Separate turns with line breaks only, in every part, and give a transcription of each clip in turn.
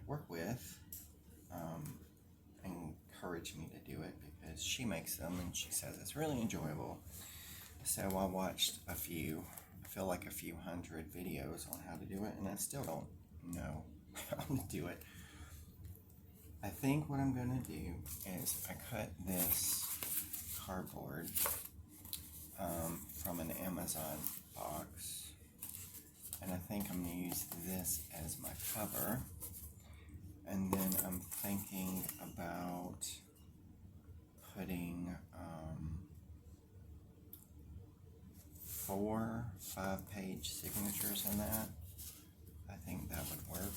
work with encouraged me to do it because she makes them and she says it's really enjoyable. So I watched I feel like a few hundred videos on how to do it, and I still don't know how to do it. I think what I'm going to do is I cut this cardboard from an Amazon box, and I think I'm going to use this as my cover, and then I'm thinking about putting 4 5-page signatures in that. I think that would work.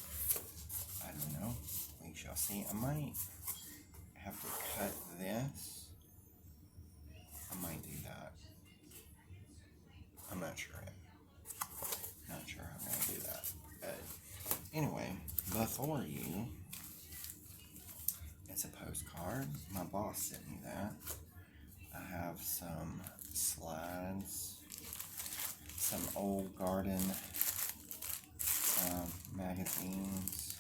I don't know. We shall see. I might have to cut this. I might do that. I'm not sure yet. Not sure how I'm going to do that. But anyway, before you, it's a postcard. My boss sent me that. I have some slides, some old garden magazines,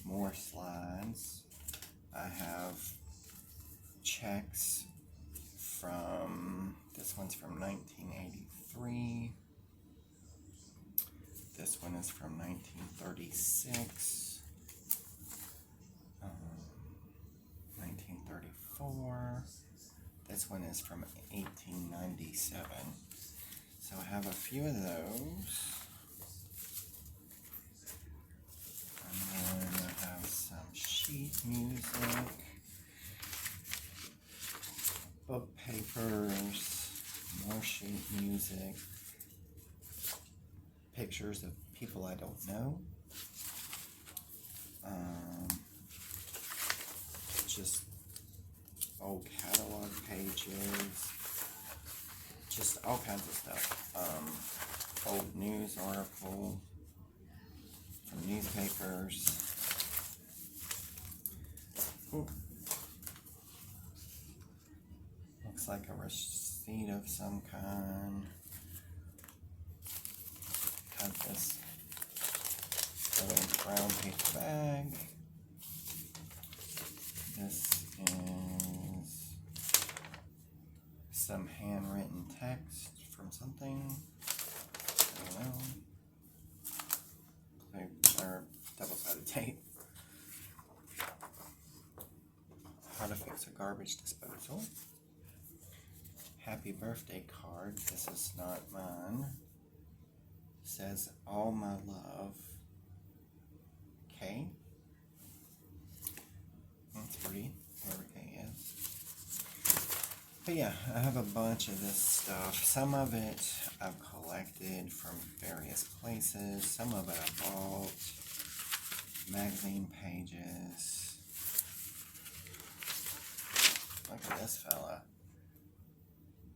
more slides. I have checks from, this one's from 1983. This one is from 1936. 1934. This one is from 1897. So I have a few of those. And then I have some sheet music, book papers, more sheet music, pictures of people I don't know, just old catalog pages, just all kinds of stuff, old news article from newspapers. Ooh. Looks like a receipt of some kind. Got this brown paper bag. This is some handwritten text from something. I don't know. Or double-sided tape. How to fix a garbage disposal. Happy birthday card. This is not mine. Says all my love. K. That's pretty, whoever K is. But yeah, I have a bunch of this stuff. Some of it I've collected from various places. Some of it I bought. Magazine pages. Look at this fella.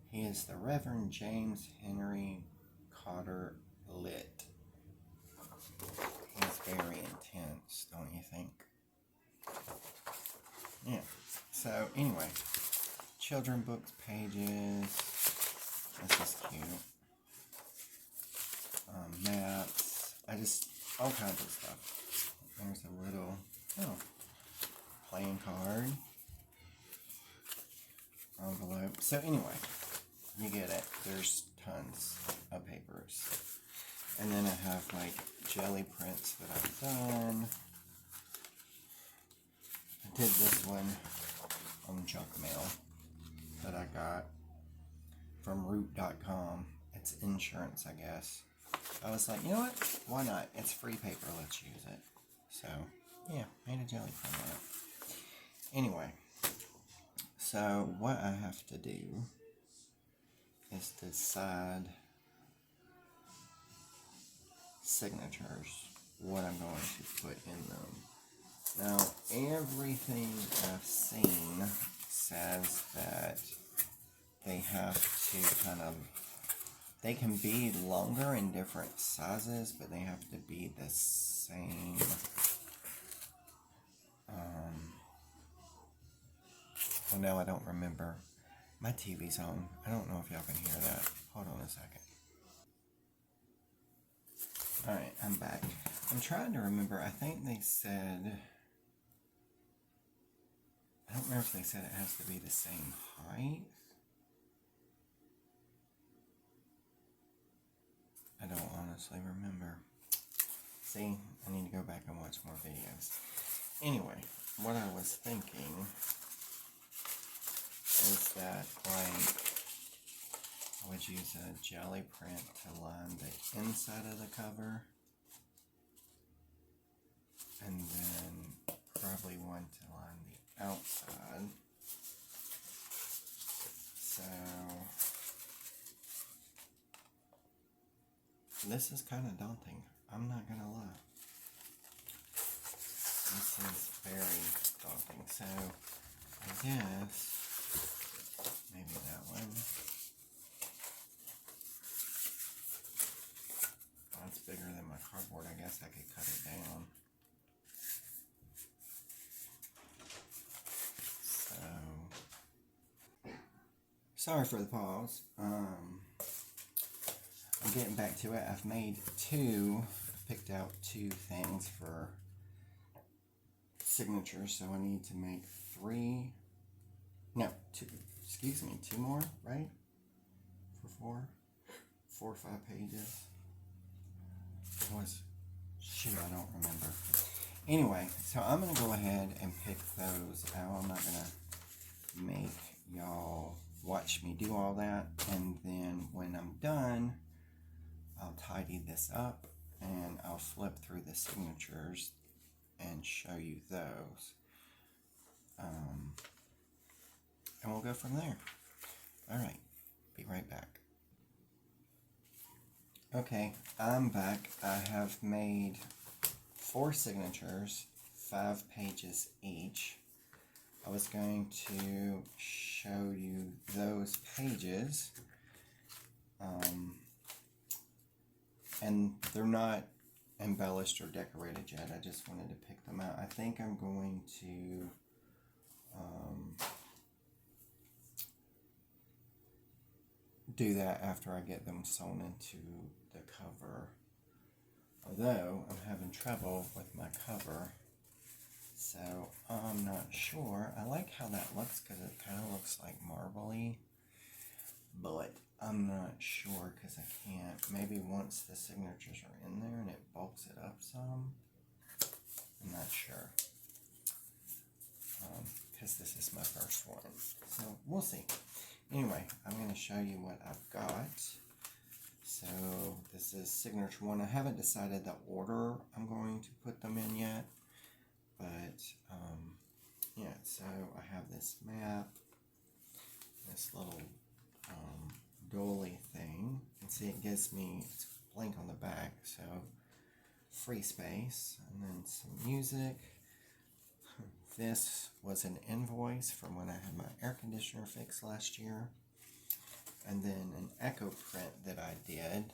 He is the Reverend James Henry Cotter Litt. He's very intense, don't you think? Yeah. So anyway, children books pages. This is cute. Maps. All kinds of stuff. There's a little, playing card. Envelope. So anyway, you get it. There's tons of papers. And then I have like jelly prints that I've done. I did this one on junk mail that I got from root.com. It's insurance, I guess. I was like, you know what? Why not? It's free paper. Let's use it. So, yeah, made a jelly print on it. Anyway, so what I have to do is decide signatures, what I'm going to put in them. Now, everything I've seen says that they have to they can be longer in different sizes, but they have to be the same. Well, now I don't remember. My TV's on. I don't know if y'all can hear that. Hold on a second. Alright, I'm back. I'm trying to remember. I think they said, I don't remember if they said it has to be the same height. I don't honestly remember. See, I need to go back and watch more videos. Anyway, what I was thinking is that, like, I would use a jelly print to line the inside of the cover, and then probably one to line the outside. So this is kind of daunting, I'm not gonna lie. This is very daunting. So I guess maybe that one. Oh, it's bigger than my cardboard. I guess I could cut it down. So sorry for the pause. I'm getting back to it. I've picked out two things for signatures, so I need to make two more, right? For 4 or 5 pages. I don't remember. Anyway, so I'm gonna go ahead and pick those out. I'm not gonna make y'all watch me do all that, and then when I'm done, I'll tidy this up and I'll flip through the signatures and show you those. And we'll go from there. Alright, be right back. Okay, I'm back. I have made 4 signatures, 5 pages each. I was going to show you those pages. And they're not embellished or decorated yet. I just wanted to pick them out. I think I'm going to do that after I get them sewn into the cover. Although I'm having trouble with my cover, so I'm not sure. I like how that looks because it kind of looks like marbly, but I'm not sure because I can't. Maybe once the signatures are in there and it bulks it up some. I'm not sure because this is my first one, so we'll see. Anyway, I'm going to show you what I've got. So this is signature 1. I haven't decided the order I'm going to put them in yet, but yeah, so I have this map, this little dolly thing, and see it gives me, it's blank on the back, so free space, and then some music. This was an invoice from when I had my air conditioner fixed last year. And then an echo print that I did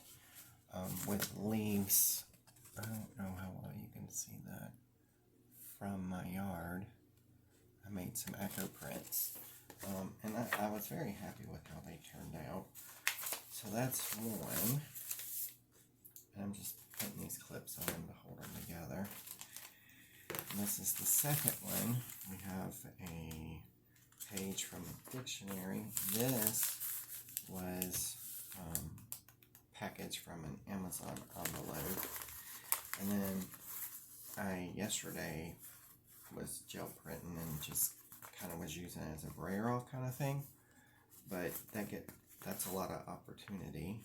with leaves. I don't know how well you can see that from my yard. I made some echo prints. And I was very happy with how they turned out. So that's one. And I'm just putting these clips on them to hold them together. And this is the second one. We have a page from a dictionary. This was packaged from an Amazon envelope. And then I yesterday was gel printing and just kind of was using it as a brayer off kind of thing. But that's a lot of opportunity.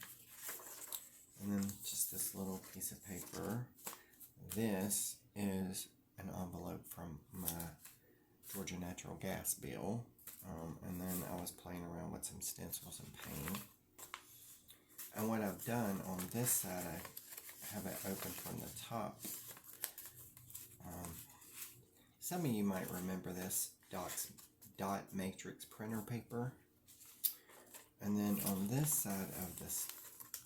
And then just this little piece of paper. This is an envelope from my Georgia Natural Gas bill. And then I was playing around with some stencils and paint. And what I've done on this side, I have it open from the top. Some of you might remember this dot matrix printer paper. And then on this side of this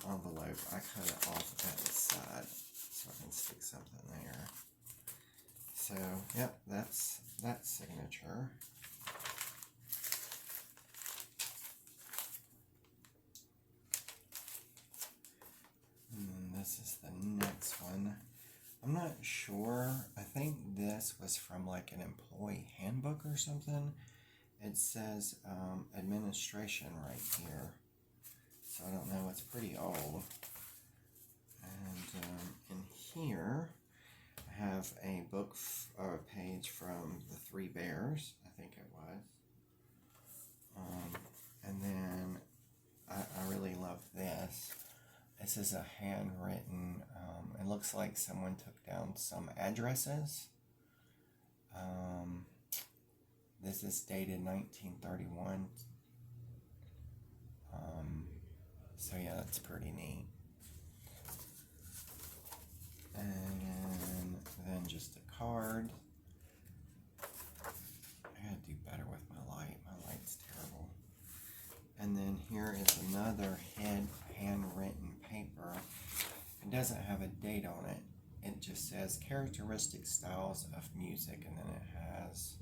envelope, I cut it off at the side so I can stick something there. So, yep, that's that signature. And then this is the next one. I'm not sure. I think this was from like an employee handbook or something. It says administration right here. So I don't know, it's pretty old. And in here, I have a book or a page from The Three Bears, I think it was. And then I really love this. This is a handwritten, it looks like someone took down some addresses. This is dated 1931. So yeah, that's pretty neat. And then just a card. I gotta do better with my light. My light's terrible. And then here is another handwritten paper. It doesn't have a date on it. It just says characteristic styles of music, and then it has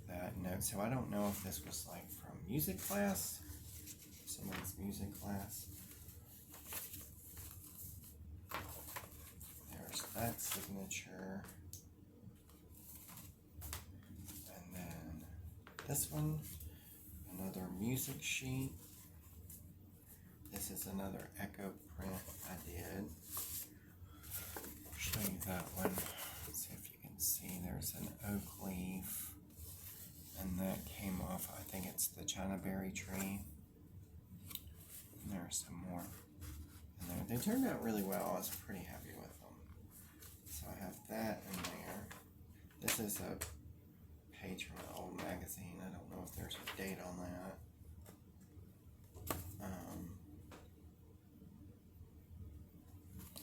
that note. So I don't know if this was like from music class, someone's music class. There's that signature. And then this one, another music sheet. This is another Echo print I did. I'll show you that one. Let's see if you can see. There's an oak leaf, and that came off, I think it's the China berry tree. And there's some more in there. They turned out really well. I was pretty happy with them. So I have that in there. This is a page from an old magazine. I don't know if there's a date on that.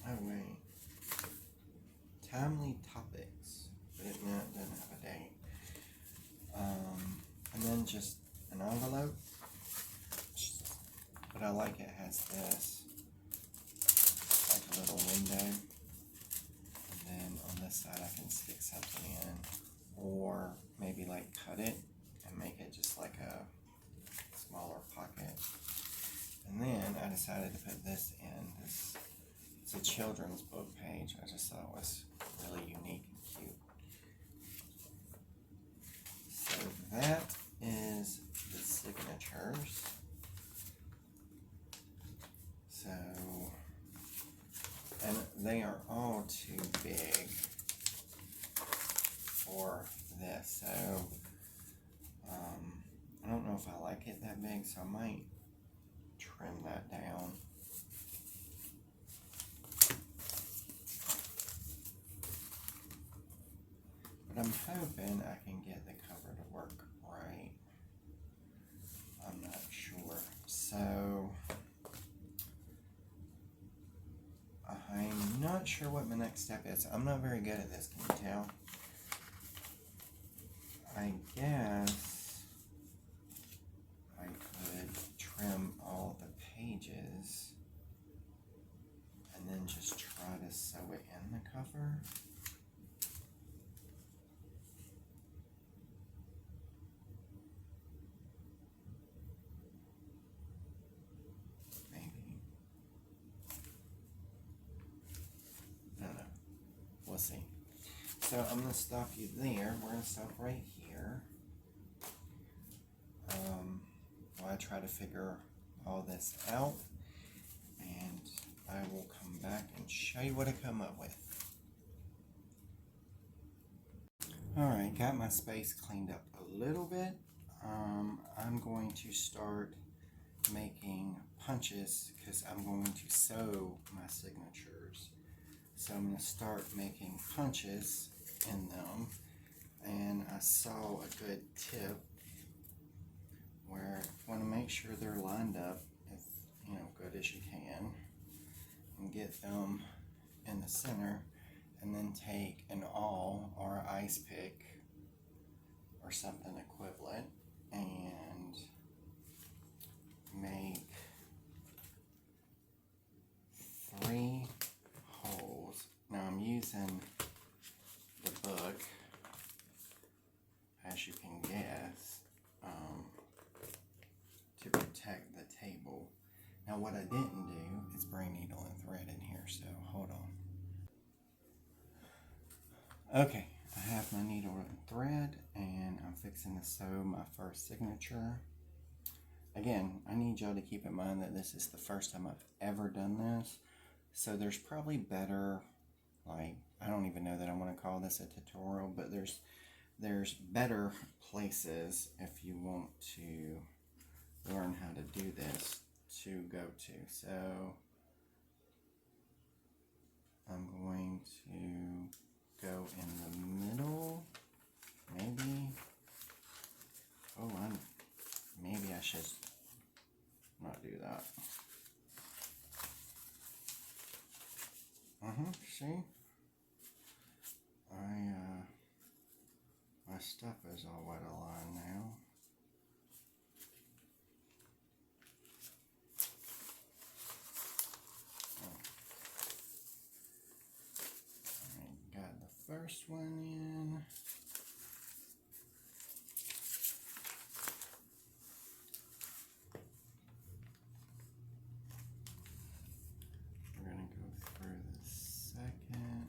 Oh wait. Timely topics. But it doesn't have a date. And then just an envelope. But I like it has this, like a little window. And then on this side I can stick something in. Or maybe like cut it and make it just like a smaller pocket. And then I decided to put this in. It's a children's book page. I just thought it was really unique and cute. So that is the signatures. So, and they are all too big for this. So, I don't know if I like it that big, so I might trim that down. But I'm hoping I can get the cover to work right. I'm not sure. So I'm not sure what my next step is. I'm not very good at this, can you tell? I guess I could trim all the pages and then just try to sew it in the cover. Maybe. I don't know. We'll see. So I'm going to stop you there. We're going to stop right here. While I try to figure all this out. And I will come back and show you what I come up with. Alright, got my space cleaned up a little bit. I'm going to start making punches because I'm going to sew my signatures. So I'm going to start making punches in them. And I saw a good tip where you want to make sure they're lined up as good as you can and get them in the center, and then take an awl or an ice pick or something equivalent and make 3 holes. Now I'm using the book, as you can guess, to protect the table. Now what I didn't do is bring needle and thread in here, so hold on. Okay, I have my needle and thread, and I'm fixing to sew my first signature. Again, I need y'all to keep in mind that this is the first time I've ever done this, so there's probably better, like, I don't even know that I want to call this a tutorial, but there's better places if you want to learn how to do this to go to. So I'm going to go in the middle, maybe. Oh, maybe I should not do that. See? My stuff is all wet aligned now. Alright, got the first one in. We're going to go through the second.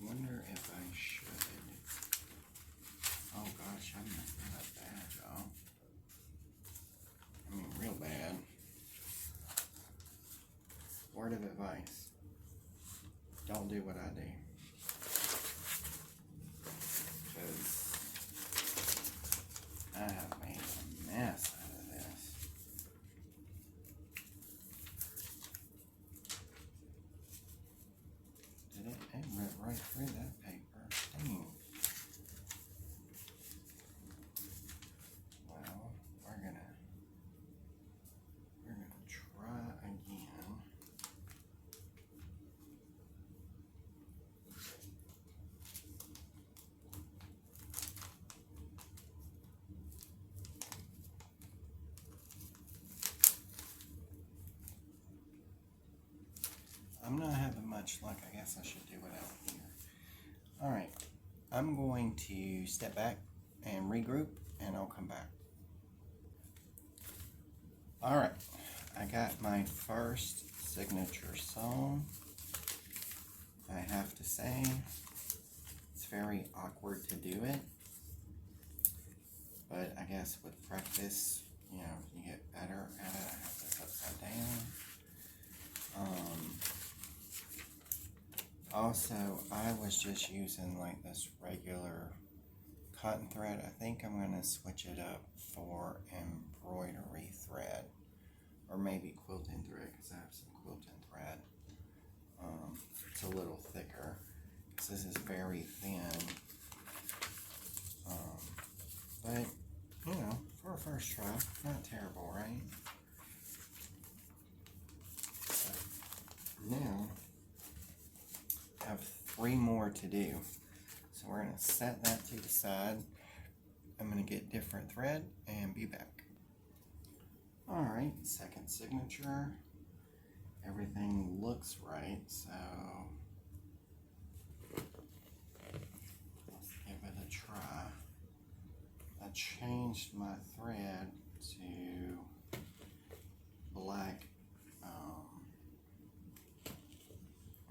Wonder if I should. Oh gosh, I messed that bad, y'all. I mean, real bad. Word of advice: don't do what I do, because I have made a mess out of this. It went right through that paper. Dang. Well, we're gonna try again. I'm not having much luck. I guess I should do it out here. Alright, I'm going to step back and regroup, and I'll come back. Alright, I got my first signature sewn. I have to say, it's very awkward to do it, but I guess with practice, you know, you get better at it. I have this upside down. Also, I was just using like this regular cotton thread. I think I'm going to switch it up for embroidery thread, or maybe quilting thread, because I have some quilting thread. It's a little thicker, because this is very thin. But, you know, for a first try, not terrible, right? So, now, I have 3 more to do. So we're going to set that to the side. I'm going to get different thread and be back. Alright, second signature. Everything looks right, so let's give it a try. I changed my thread to black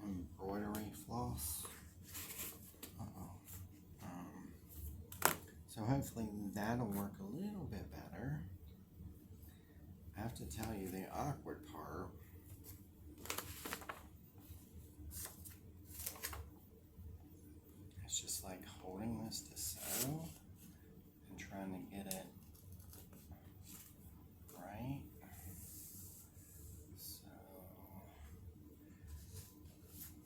embroidery floss. So hopefully that'll work a little bit better. I have to tell you, the awkward part is just like holding this to sew and trying to get it right. So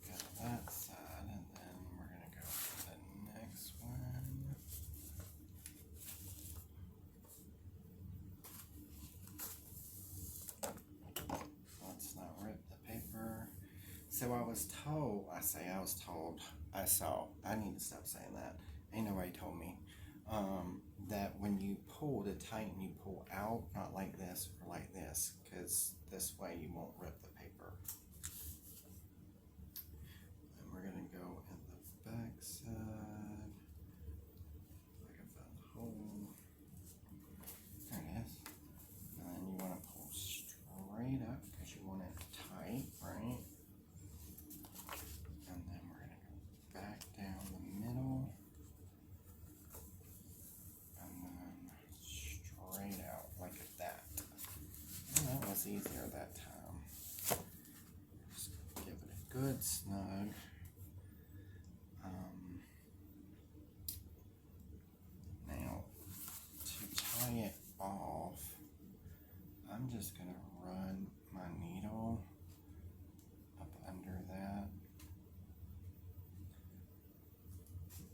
got that side, and then we're going to go to the next one. Let's not rip the paper. So I need to stop saying that. Ain't nobody told me that when you pull to tighten, you pull out, not like this or like this, because this way you won't rip the paper. And we're going to go in the back side. I can find the hole. There it is. And then you want to pull straight up because you want it tight, right? good snug. Now, to tie it off, I'm just going to run my needle up under that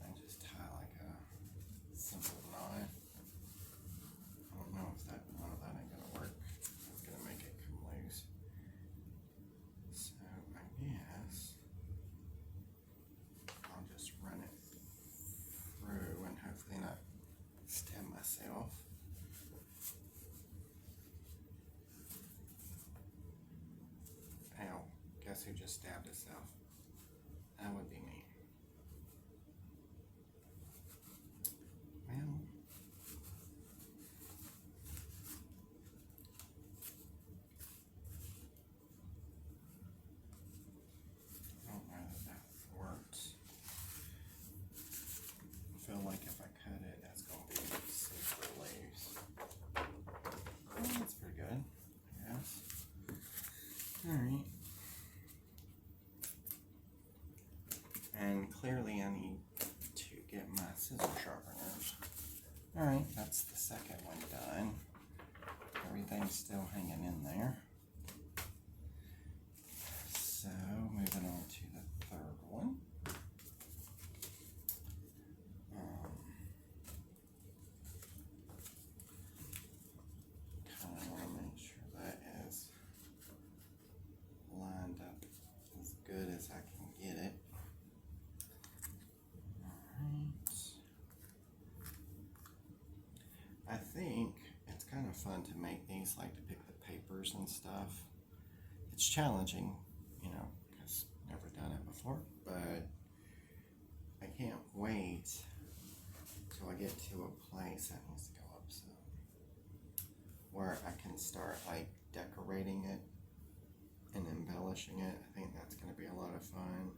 and just tie like a simple knot. I don't know if that ain't going to work. It's going to make it come loose. So I guess I'll just run it through and hopefully not stab myself. Ow, guess who just stabbed herself? That would be me. Well, I don't know that works. I feel like if I cut it, that's going to be super loose. Oh, that's pretty good, I guess. Alright. And clearly I need to get my scissor sharpeners. Alright, that's the second one done. Everything's still hanging in there. So, moving on to the third one. Kind of want to make sure that is lined up as good as I can get it. Alright. I think it's kind of fun to make these, like to pick the papers and stuff. It's challenging, you know, because I've never done it before, but I can't wait till I get to a place that needs to go up some, where I can start like decorating it and embellishing it. I think that's going to be a lot of fun.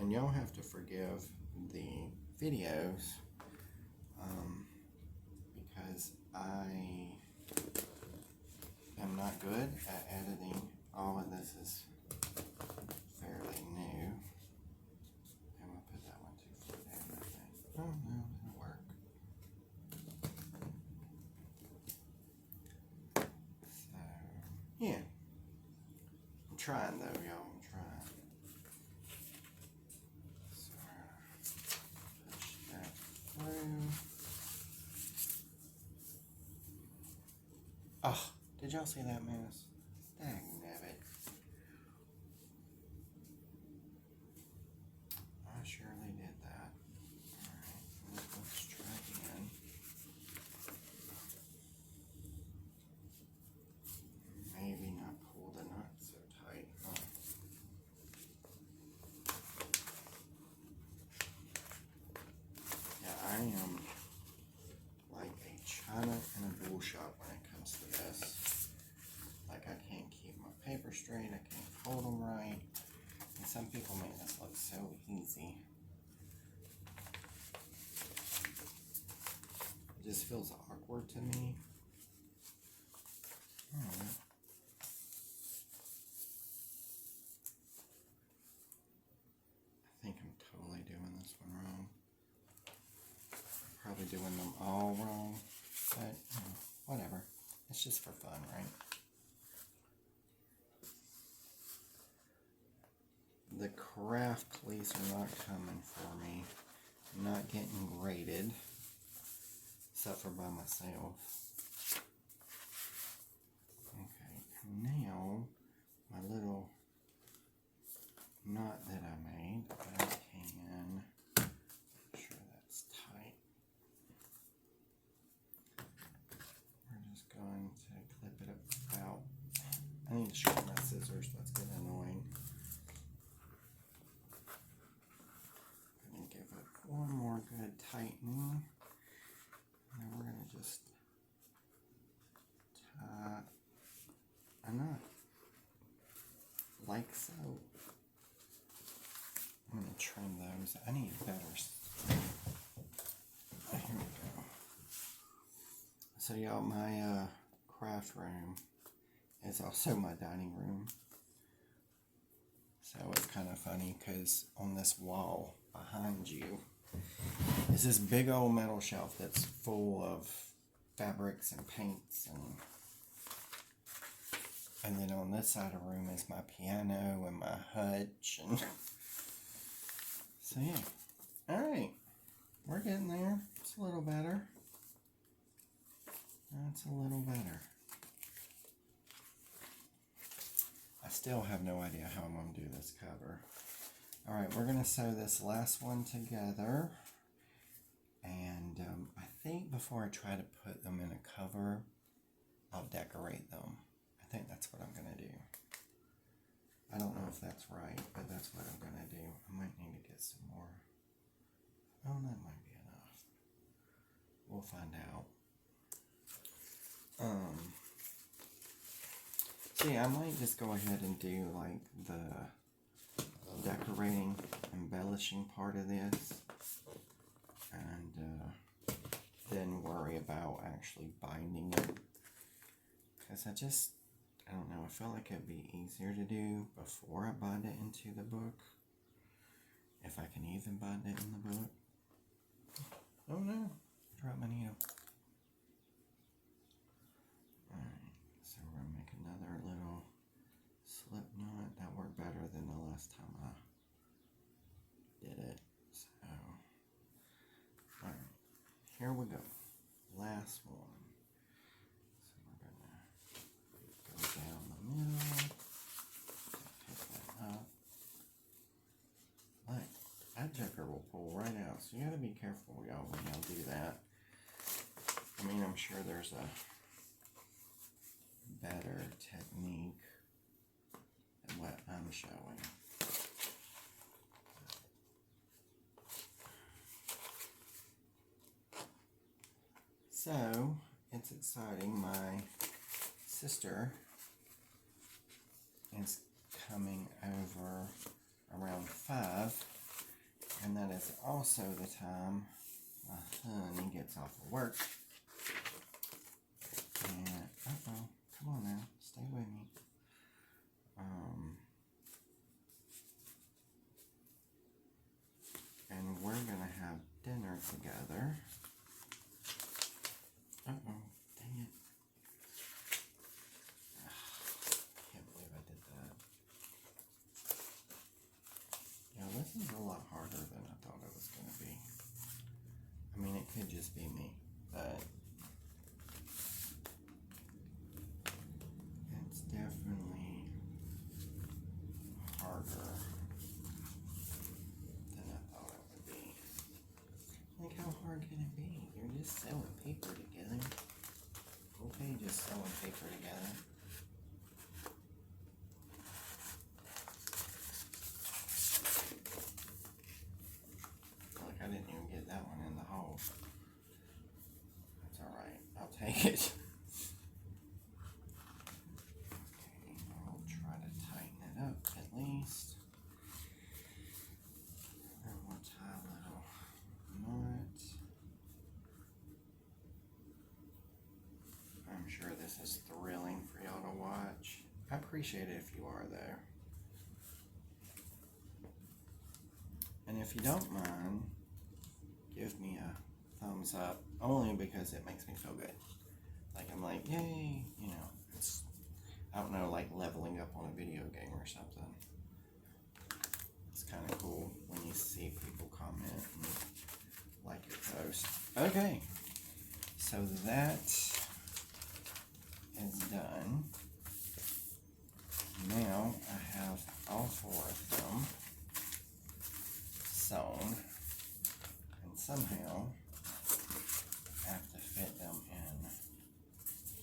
And y'all have to forgive the videos because I am not good at editing. All of this is fairly new. I'm going to put that one too far down, I think. Oh, no, it'll work. So, yeah. I'm trying though, y'all. I'm trying. So, push that through. Oh, did y'all see that mess? Dagnabbit. I surely did that. Alright, let's try again. Maybe not pull the knot so tight. Huh? Yeah, I am like a china in a bull shop when it comes to this. Like I can't keep my paper straight, I can't hold them right. And some people make this look so easy. It just feels awkward to me. Alright. I think I'm totally doing this one wrong. Probably doing them all wrong, but you know, whatever. It's just for fun, right? The craft police are not coming for me. I'm not getting graded, except for by myself. Okay, now my little knot that I made, I can make sure that's tight. We're just going to clip it about. I need to sharpen my scissors, that's getting annoying. I'm going to give it one more good tightening. And then we're going to just tie a knot, like so. I'm going to trim those. I need better. Here we go. So y'all, my craft room is also my dining room. So it's kind of funny because on this wall behind you is this big old metal shelf that's full of fabrics and paints, and then on this side of the room is my piano and my hutch, and so yeah. Alright, we're getting there. It's a little better. That's a little better. I still have no idea how I'm going to do this cover. Alright, we're going to sew this last one together. And I think before I try to put them in a cover, I'll decorate them. I think that's what I'm going to do. I don't know if that's right, but that's what I'm going to do. I might need to get some more. Oh, that might be enough. We'll find out. So yeah, I might just go ahead and do like the decorating, embellishing part of this, and then worry about actually binding it. Because I don't know, I felt like it'd be easier to do before I bind it into the book. If I can even bind it in the book. Oh no, I dropped my needle. Alright, so we're going to make another little slip knot. That worked better than the last time I did it. So, alright, here we go. Last one. So we're going to go down the middle. Pick that up. Like, that joker will pull right out. So you got to be careful, y'all, when y'all do that. I mean, I'm sure there's a better technique than what I'm showing. So, it's exciting. My sister is coming over around 5, and that is also the time my honey gets off of work. And, come on now, stay with me. And we're gonna have dinner together. Dang it. Can't believe I did that. Yeah, this is a lot harder than I thought it was gonna be. I mean, it could just be me, but it's definitely harder than I thought it would be. Like, how hard can it be? You're just sewing paper together. Okay, just sewing paper together. Look, I didn't even get that one in the hole. That's alright. I'll take it. Okay, I'll try to tighten it up at least. And we'll tie a little knot. I'm sure this is thrilling for y'all to watch. I appreciate it if you are there. And if you don't mind, give me a thumbs up, only because it makes me feel good. Like, I'm like, yay, you know, it's, I don't know, like leveling up on a video game or something. It's kind of cool when you see people comment and like your post. Okay, so that is done. Now I have all 4 of them sewn, and somehow I have to fit them in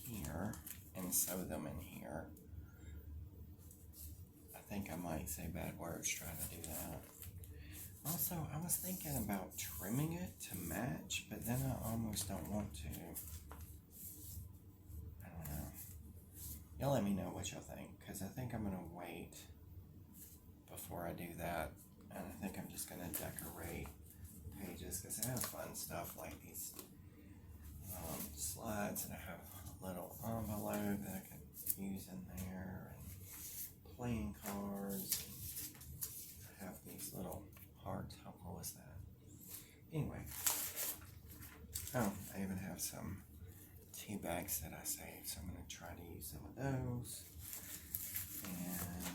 here and sew them in here. I think I might say bad words trying to do that. Also, I was thinking about trimming it to match, but then I almost don't want to. I don't know. Y'all let me know what y'all think, because I think I'm going to wait before I do that. And I think I'm just going to decorate pages, because I have fun stuff like these slides, and I have little envelopes. in there, and playing cards. I have these little hearts. How cool is that? Anyway. Oh, I even have some tea bags that I saved, so I'm going to try to use some of those. And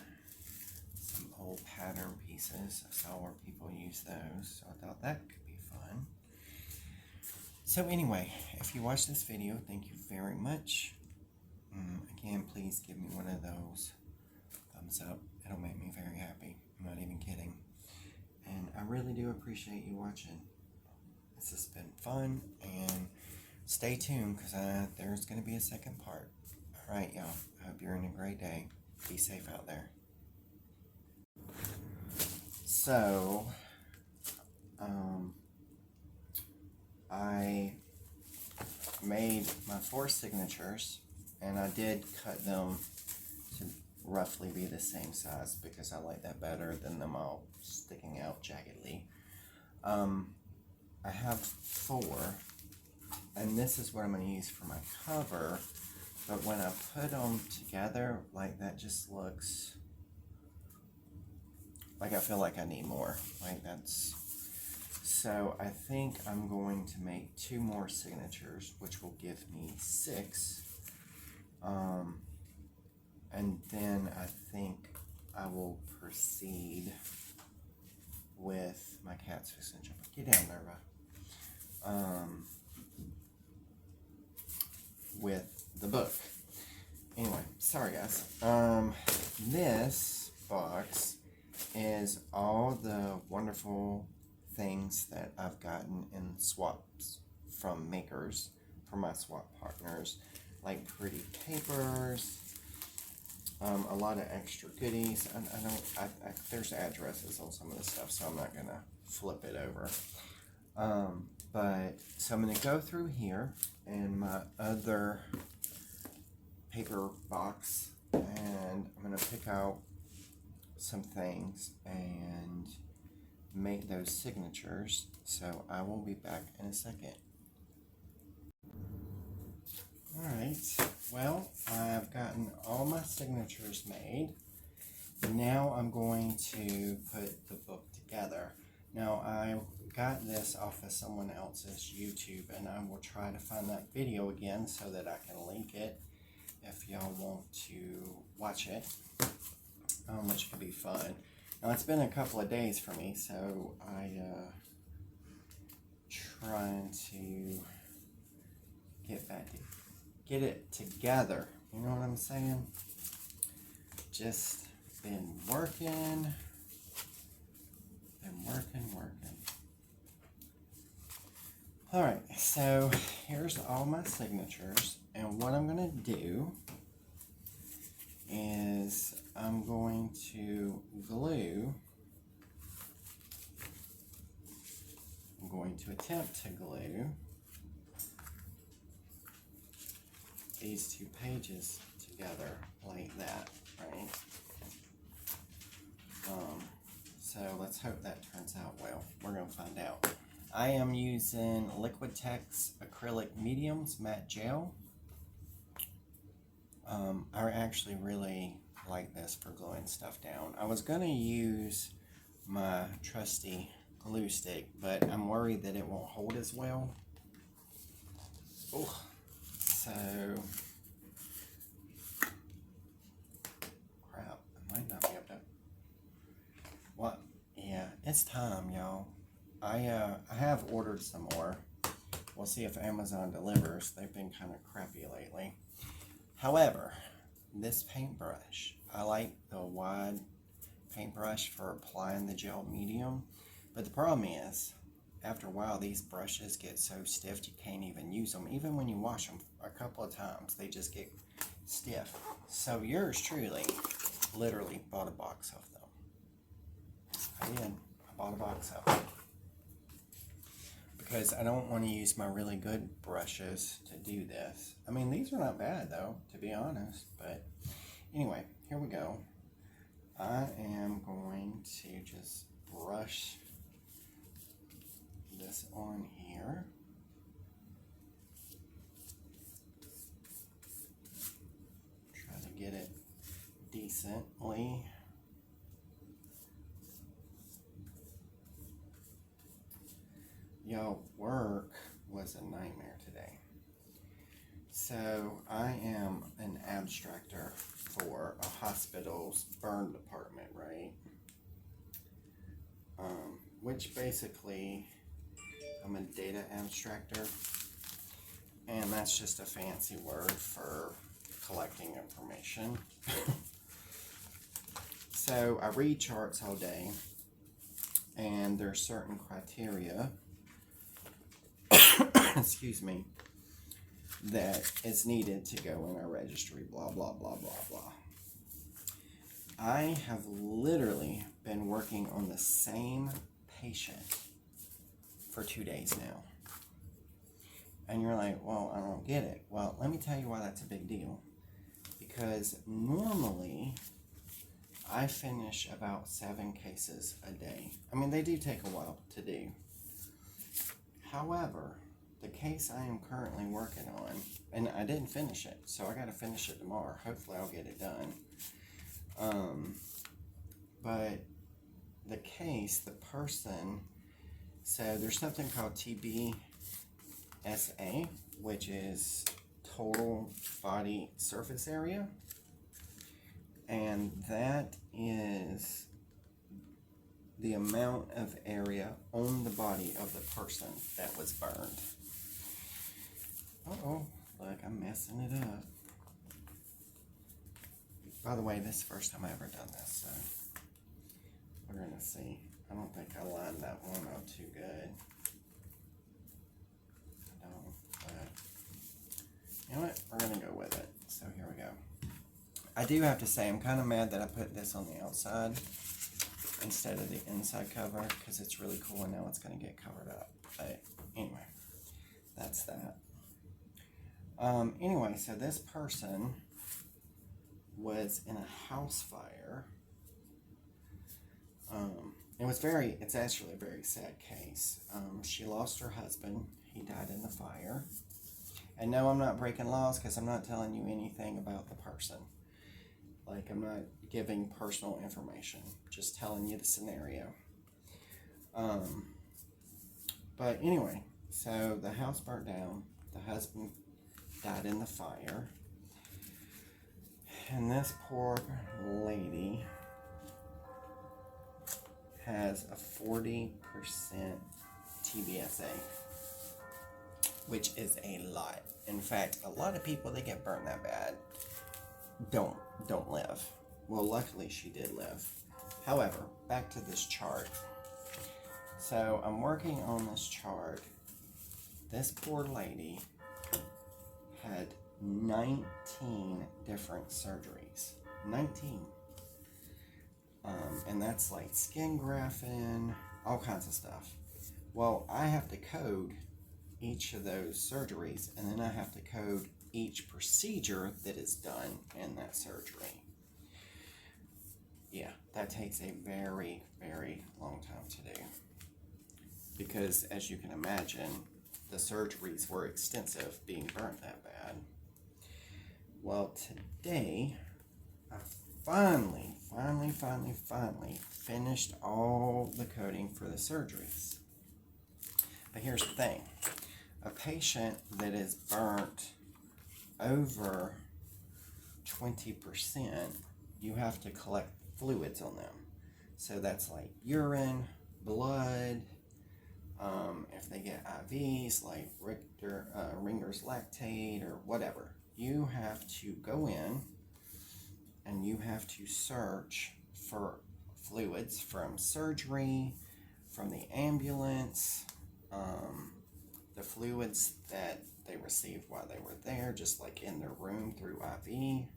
some old pattern pieces. I saw where people use those, so I thought that could be fun. So anyway, if you watched this video, thank you very much. Again, please give me one of those thumbs up. It'll make me very happy. I'm not even kidding. And I really do appreciate you watching. This has been fun, and stay tuned because there's going to be a second part. Alright, y'all. I hope you're in a great day. Be safe out there. So, I made my 4 signatures, and I did cut them to roughly be the same size because I like that better than them all sticking out jaggedly. I have 4, and this is what I'm going to use for my cover, but when I put them together, like, that just looks like I feel like I need more. Like, that's, so I think I'm going to make 2 more signatures, which will give me 6, and then I think I will proceed with my cat's fixing to jump. Get down there, bud. With the book. Anyway, sorry guys. This box is all the wonderful things that I've gotten in swaps from makers for my swap partners, like pretty papers, a lot of extra goodies. There's addresses on some of this stuff, so I'm not gonna flip it over. But so I'm going to go through here in my other paper box, and I'm going to pick out some things and make those signatures. So I will be back in a second. Alright, well, I've gotten all my signatures made. Now I'm going to put the book together. Now, I got this off of someone else's YouTube, and I will try to find that video again so that I can link it if y'all want to watch it, which could be fun. Now, it's been a couple of days for me, so I trying to get it together. You know what I'm saying? Just been working. Alright, so here's all my signatures, and what I'm going to do is I'm going to attempt to glue these 2 pages together like that, right? So let's hope that turns out well. We're going to find out. I am using Liquitex Acrylic Mediums Matte Gel. I actually really like this for gluing stuff down. I was going to use my trusty glue stick, but I'm worried that it won't hold as well. Oh, so crap, I might not be able to. What? Yeah, it's time, y'all. I have ordered some more. We'll see if Amazon delivers. They've been kind of crappy lately. However, this paintbrush, I like the wide paintbrush for applying the gel medium, but the problem is, after a while, these brushes get so stiff you can't even use them. Even when you wash them a couple of times, they just get stiff. So yours truly literally bought a box of them. I did. I bought a box of them. Because I don't want to use my really good brushes to do this. I mean, these are not bad though, to be honest. But anyway, here we go. I am going to just brush this on here. Try to get it recently. Y'all, work was a nightmare today. So I am an abstractor for a hospital's burn department, right? Which basically, I'm a data abstractor, and that's just a fancy word for collecting information. So I read charts all day, and there's certain criteria, excuse me, that is needed to go in our registry, blah, blah, blah, blah, blah. I have literally been working on the same patient for 2 days now. And you're like, well, I don't get it. Well, let me tell you why that's a big deal. Because normally, I finish about 7 cases a day. I mean, they do take a while to do. However, the case I am currently working on, and I didn't finish it, so I got to finish it tomorrow. Hopefully I'll get it done. But the case, the person, so there's something called TBSA, which is total body surface area. And that is the amount of area on the body of the person that was burned. Uh-oh, look, I'm messing it up. By the way, this is the first time I've ever done this, so we're going to see. I don't think I lined that one up too good. I don't, but you know what? We're going to go with it. So here we go. I do have to say, I'm kind of mad that I put this on the outside instead of the inside cover, because it's really cool and now it's going to get covered up. But anyway, that's that. Anyway, so this person was in a house fire. It's actually a very sad case. She lost her husband. He died in the fire. And no, I'm not breaking laws because I'm not telling you anything about the person. Like, I'm not giving personal information, just telling you the scenario. But anyway, so the house burnt down. The husband died in the fire. And this poor lady has a 40% TBSA, which is a lot. In fact, a lot of people that get burned that bad don't live. Well, luckily she did live. However, back to this chart. So I'm working on this chart. This poor lady had 19 different surgeries. 19. And that's like skin grafting, all kinds of stuff. Well, I have to code each of those surgeries, and then I have to code each procedure that is done in that surgery. Yeah, that takes a very, very long time to do. Because, as you can imagine, the surgeries were extensive, being burnt that bad. Well, today, I finally finished all the coding for the surgeries. But here's the thing. A patient that is burnt over 20%, you have to collect fluids on them. So that's like urine, blood, if they get IVs like Ringer's lactate or whatever. You have to go in and you have to search for fluids from surgery, from the ambulance, the fluids that they received while they were there, just like in their room through IV.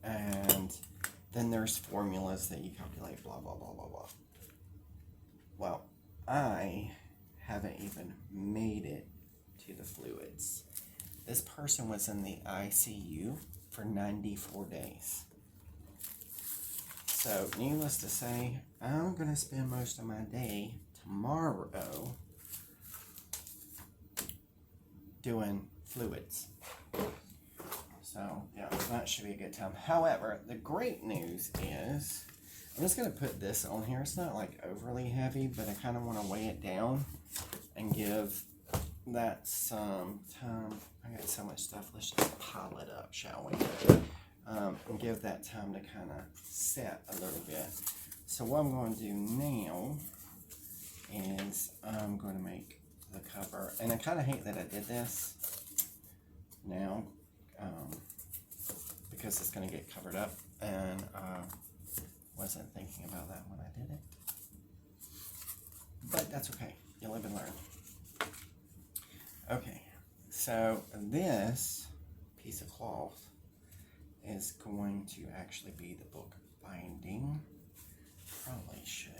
And then there's formulas that you calculate, blah, blah, blah, blah, blah. Well, I haven't even made it to the fluids. This person was in the ICU for 94 days. So, needless to say, I'm going to spend most of my day tomorrow doing fluids. So, yeah, that should be a good time. However, the great news is, I'm just going to put this on here. It's not like overly heavy, but I kind of want to weigh it down and give that some time. I got so much stuff. Let's just pile it up, shall we? And give that time to kind of set a little bit. So what I'm going to do now is I'm going to make the cover. And I kind of hate that I did this now because it's going to get covered up. And wasn't thinking about that when I did it. But that's okay. You live and learn. Okay, so this piece of cloth is going to actually be the book binding. Probably should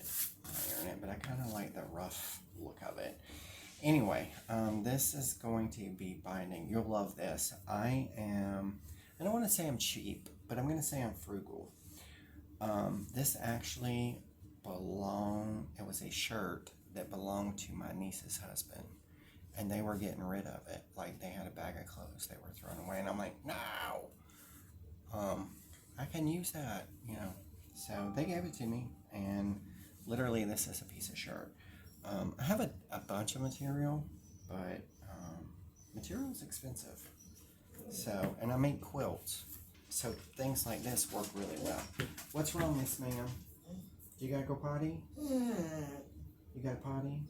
iron it, but I kind of like the rough look of it. Anyway, this is going to be binding. You'll love this. I don't want to say I'm cheap, but I'm going to say I'm frugal. This actually it was a shirt that belonged to my niece's husband. And they were getting rid of it. Like, they had a bag of clothes they were throwing away. And I'm like, no! I can use that, you know. So they gave it to me. And literally, this is a piece of shirt. I have a bunch of material. But material is expensive. So, and I make quilts. So things like this work really well. What's wrong, Miss Ma'am? You gotta go potty? You got a potty?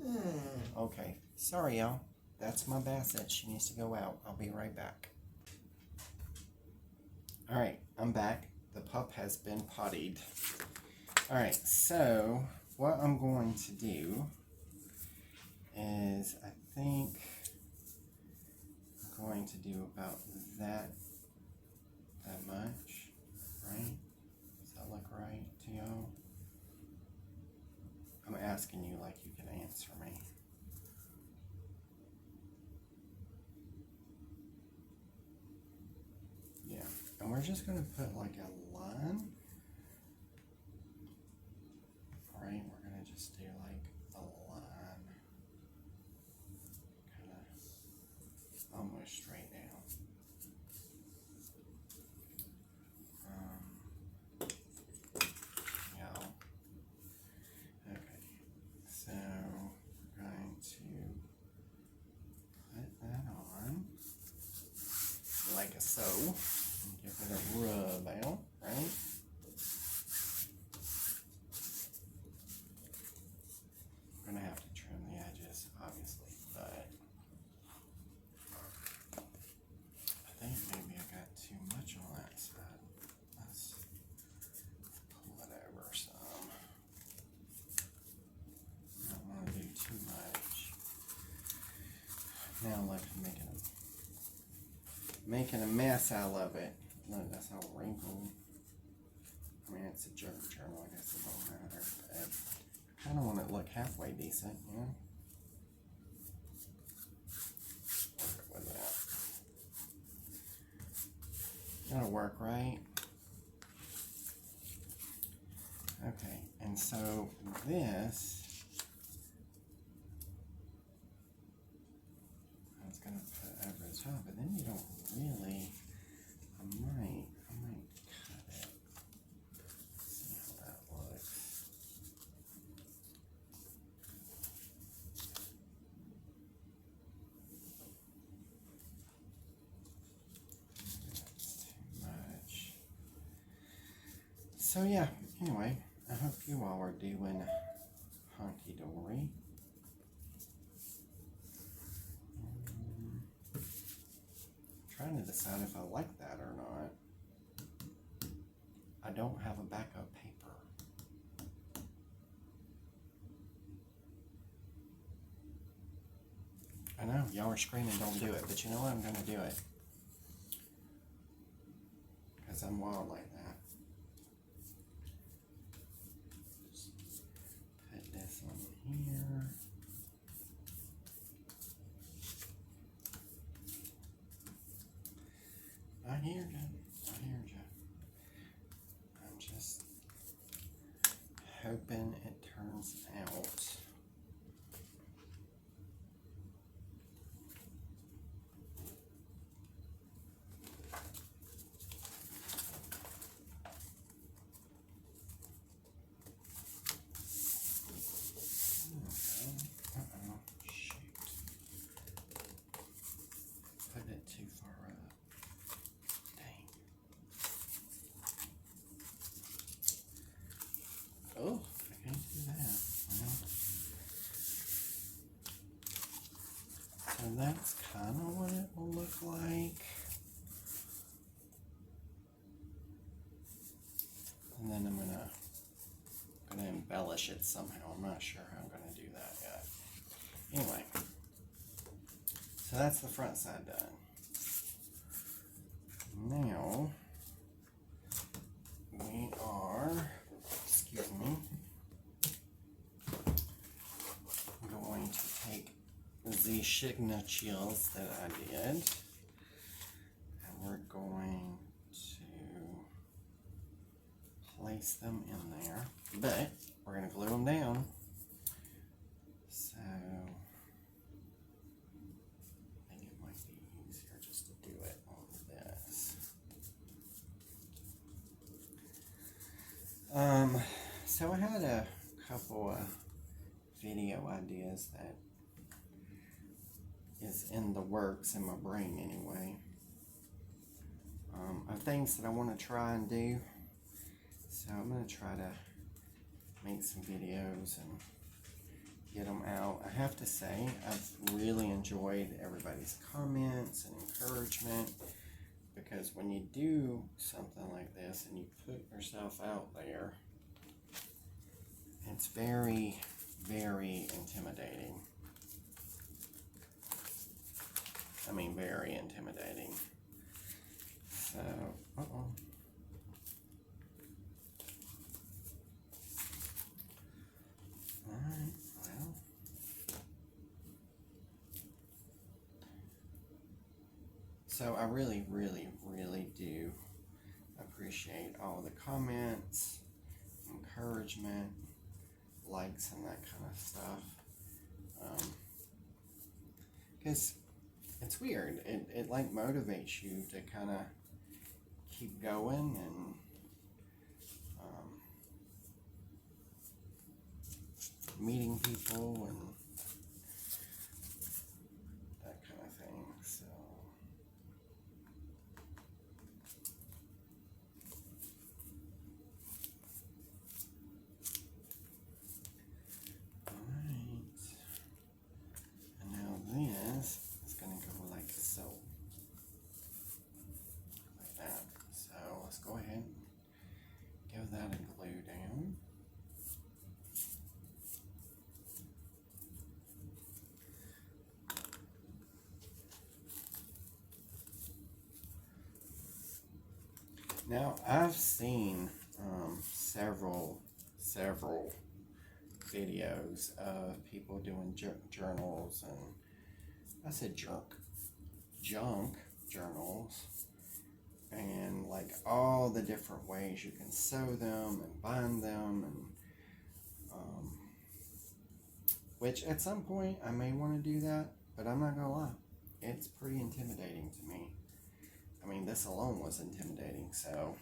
Okay. Sorry, y'all. That's my Basset. She needs to go out. I'll be right back. Alright, I'm back. The pup has been pottied. Alright, so what I'm going to do is I think I'm going to do about that much, right? Does that look right to y'all? I'm asking you like you can answer me. Yeah, and we're just going to put like a line. Right, we're going to just do like a line. Kind of almost straight down. Yeah. Okay, so we're going to put that on like so. Give it a rub out, right? We're going to have to trim the edges, obviously, but I think maybe I got too much on that side. Let's pull it over some. I don't want to do too much. Now look, making a mess out of it. Look, that's all wrinkled. I mean, it's a journal, I guess it don't matter. But I kind of want it to look halfway decent, you know? Work with that. That'll work, right? Okay, and so this, I was going to put over the top, but then you don't really, I might cut it. See how that looks. That's too much. So yeah, anyway, I hope you all are doing hunky-dory. Trying to decide if I like that or not. I don't have a backup paper. I know, y'all are screaming don't do it, but you know what, I'm going to do it. Because I'm wild like that. Just put this on here. I hear you. I'm just hoping it turns out. embellish it somehow. I'm not sure how I'm going to do that yet. Anyway, so that's the front side done. Now, we are, excuse me, going to take the signatures that I did, and we're going to place them in there, but we're going to glue them down. So I think it might be easier just to do it on this. So I had a couple of video ideas that is in the works in my brain anyway, of things that I want to try and do. So I'm going to try to make some videos and get them out. I have to say, I've really enjoyed everybody's comments and encouragement, because when you do something like this and you put yourself out there, it's very, very intimidating. I mean, very intimidating. So, Alright, well. So I really, really, really do appreciate all the comments, encouragement, likes, and that kind of stuff. Because it's weird. It like motivates you to kind of keep going and meeting people and that kind of thing. So alright. And now this is going to go like so. Like that. So let's go ahead and give that a glue down. Now, I've seen several videos of people doing journals, and I said junk journals, and like all the different ways you can sew them and bind them, and which at some point I may want to do that, but I'm not gonna lie, it's pretty intimidating to me. I mean, this alone was intimidating, so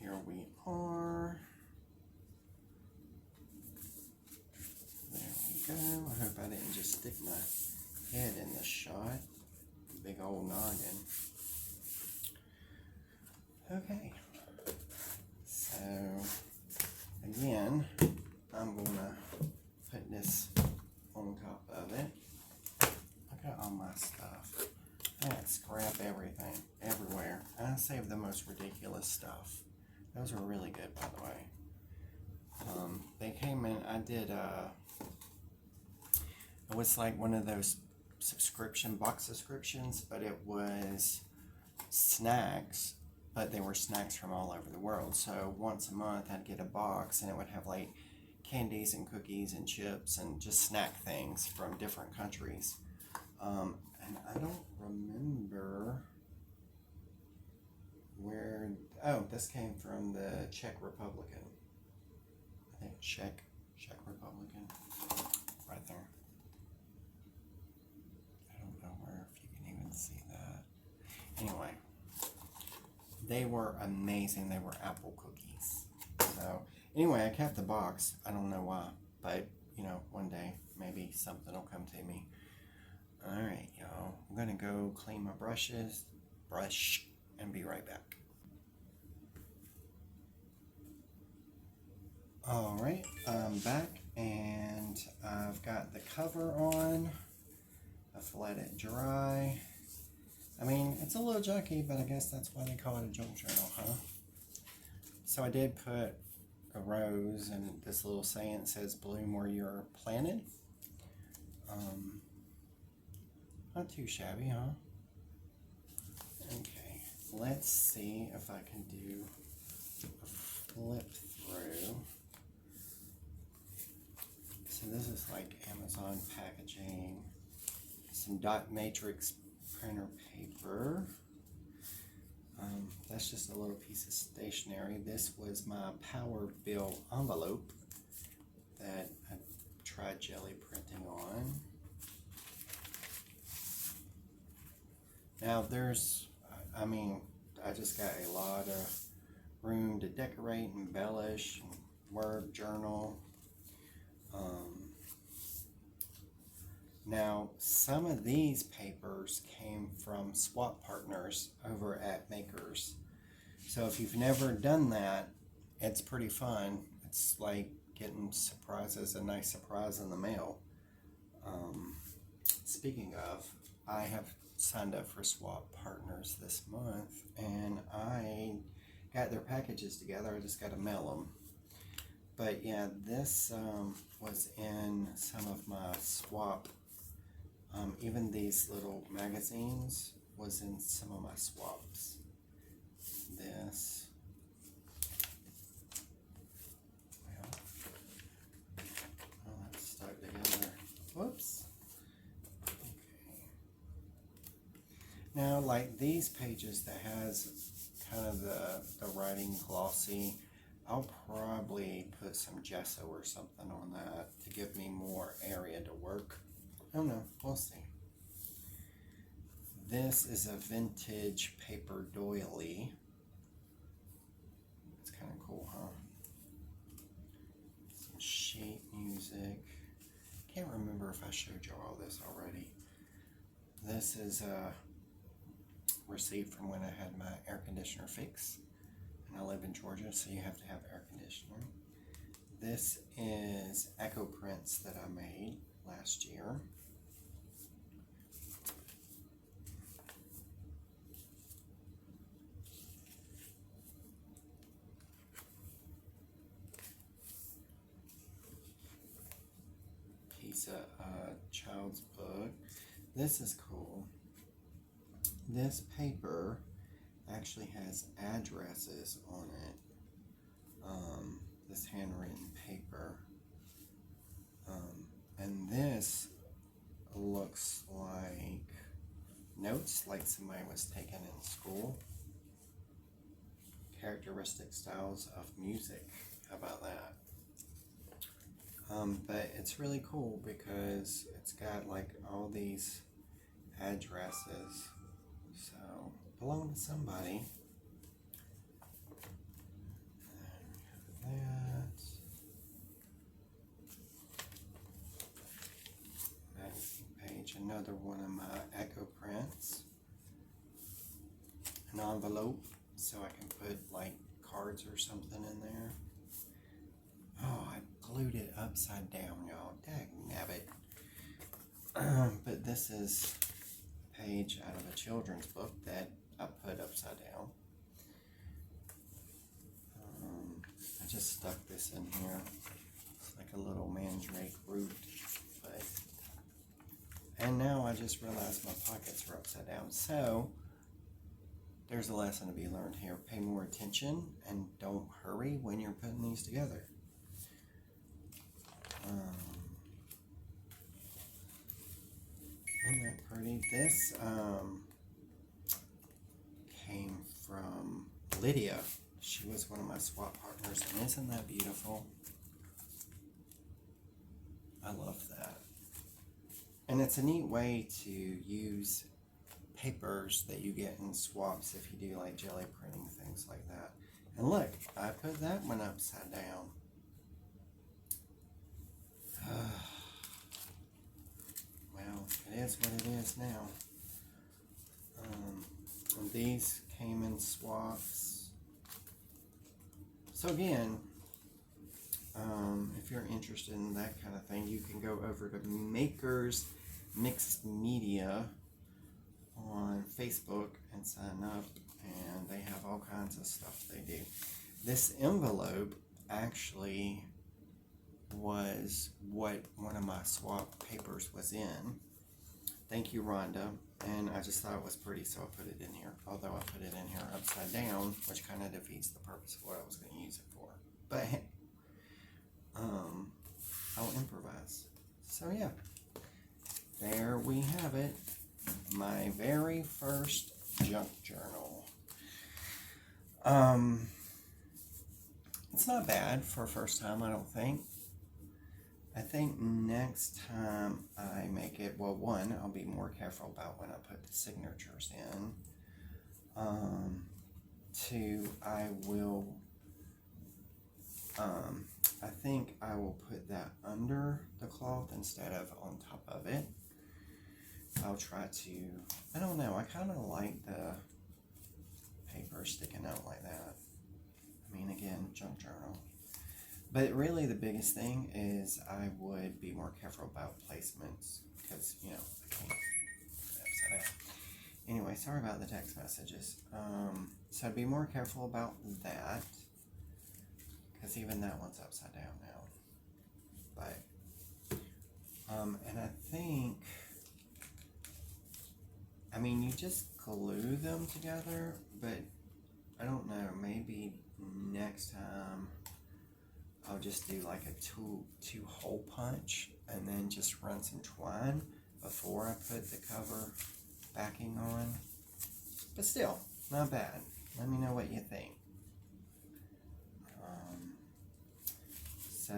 here we are. There we go. I hope I didn't just stick my head in the shot. Big old noggin. Okay. So, again, I'm going to put this on top of it. Look at all my stuff. I got scrap everything, everywhere. I saved the most ridiculous stuff. Those were really good, by the way. They came in, I did, it was like one of those box subscriptions, but it was snacks, but they were snacks from all over the world. So once a month I'd get a box, and it would have like candies and cookies and chips and just snack things from different countries. And I don't remember where, oh, this came from the Czech Republican. I think Czech Republican, right there. I don't know where, if you can even see that. Anyway, they were amazing. They were apple cookies. So, anyway, I kept the box. I don't know why, but, you know, one day, maybe something will come to me. Alright, y'all. I'm going to go clean my brush, and be right back. Alright, I'm back, and I've got the cover on. I've let it dry. I mean, it's a little junky, but I guess that's why they call it a junk journal, huh? So I did put a rose, and this little saying says, bloom where you're planted. Not too shabby, huh? Okay, let's see if I can do a flip through. So this is like Amazon packaging, some dot matrix printer paper. That's just a little piece of stationery. This was my power bill envelope that I tried jelly printing on. Now I just got a lot of room to decorate, embellish, and work, journal. Now, some of these papers came from swap partners over at Makers. So if you've never done that, it's pretty fun. It's like getting surprises, a nice surprise in the mail. Speaking of, I have signed up for swap partners this month, and I got their packages together. I just got to mail them. But yeah, this was in some of my swap. Even these little magazines was in some of my swaps. This. Well, that's stuck together. Whoops. Okay. Now, like these pages that has kind of the writing glossy, I'll probably put some gesso or something on that to give me more area to work. I don't know, we'll see. This is a vintage paper doily. It's kind of cool, huh? Some sheet music. Can't remember if I showed you all this already. This is a receipt from when I had my air conditioner fixed. And I live in Georgia, so you have to have air conditioning. This is Echo prints that I made last year. Piece of child's book. This is cool. This paper actually has addresses on it. This handwritten paper. And this looks like notes like somebody was taking in school. Characteristic styles of music. How about that? But it's really cool because it's got like all these addresses. So, belong to somebody. Page, another one of my Echo prints. An envelope so I can put like cards or something in there. Oh, I glued it upside down, y'all. Dagnabbit. But this is a page out of a children's book that I put upside down. I just stuck this in here. It's like a little mandrake root. And now I just realized my pockets are upside down. So, there's a lesson to be learned here. Pay more attention and don't hurry when you're putting these together. Isn't that pretty? This came from Lydia. She was one of my swap partners, and isn't that beautiful? I love that. And it's a neat way to use papers that you get in swaps if you do like jelly printing, things like that. And look, I put that one upside down. Well, it is what it is now. And these came in swaps. So again, if you're interested in that kind of thing, you can go over to Makers Mixed Media on Facebook and sign up, and they have all kinds of stuff they do. This envelope actually was what one of my swap papers was in. Thank you, Rhonda. And I just thought it was pretty, so I put it in here. Although I put it in here upside down, which kind of defeats the purpose of what I was going to use it for. But hey, I'll improvise. So yeah, there we have it. My very first junk journal. It's not bad for a first time, I don't think. I think next time I make it, well, one, I'll be more careful about when I put the signatures in. Two, I will, I think I will put that under the cloth instead of on top of it. I'll try to, I don't know, I kind of like the paper sticking out like that. I mean, again, junk journal. But really the biggest thing is I would be more careful about placements because, you know, I can't upset it. Anyway, sorry about the text messages. So I'd be more careful about that because even that one's upside down now. But, and I think, I mean, you just glue them together, but I don't know, maybe next time I'll just do like a two hole punch and then just run some twine before I put the cover backing on. But still, not bad. Let me know what you think. So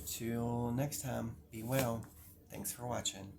till next time, be well. Thanks for watching.